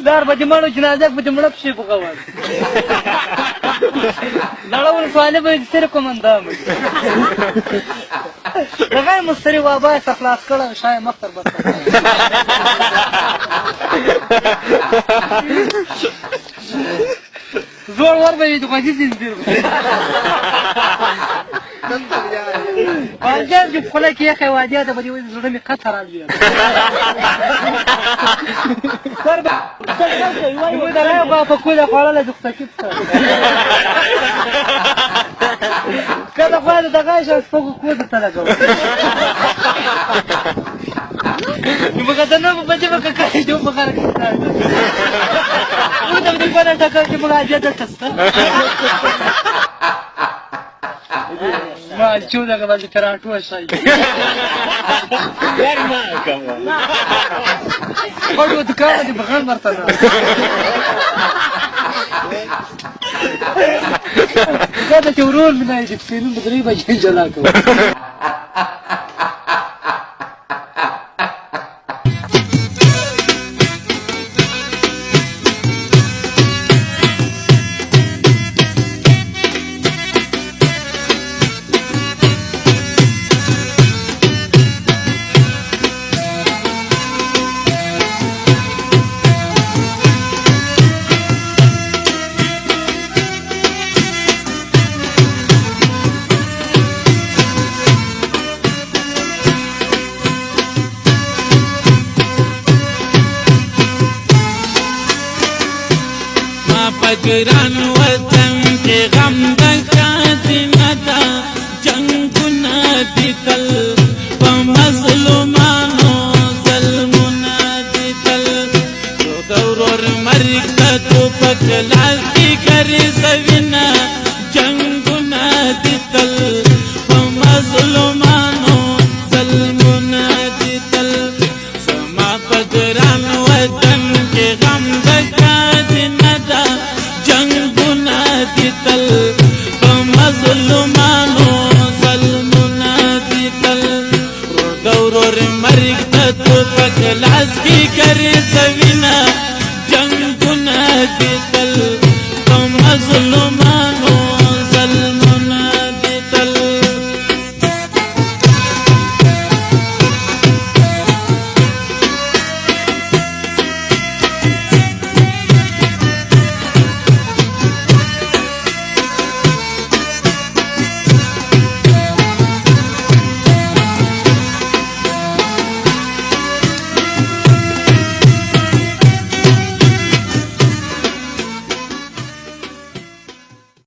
لار به دې مړو جنازه به دې مړه پسې بغول لړول سوالې به دې سره کومندام دغه مستری وابا څخه خلاص کړه شای مختر بس زور ور به دې غوږی زنجیر واجب چې خله کې خواجه ده به دې زړه می قطر راځي سر به یو دا با په کوله خړاله د څکیب سره کله خو دا دغه شې سپوږ کوزه ته لګو نو موږ ته نو په دې وکړه چې یو په کار کې نو دا دې په اړه څه چې موږ اجازه تاسو ما چودا که باید پرانتو شایی یار ما کما خودو دکانه دی بغل مرتنا زده که ورول منای دی بسیرون بدری با جنجلا کن گران وطن کے غم دکاتنا دا جنگنا دی تل مظلومانو ظلمنا دی تل دورور مرگ تا تو پکلاس کی کری سوینا جنگنا دی تل مظلومانو ظلمنا دی تل سما پگران وطن کے غم دکاتنا دا جنگنا دی تل مظلومانو ظلمنا دی تل دورور مرگ تو پکلاس کی کری سوینا جنگنا دی تل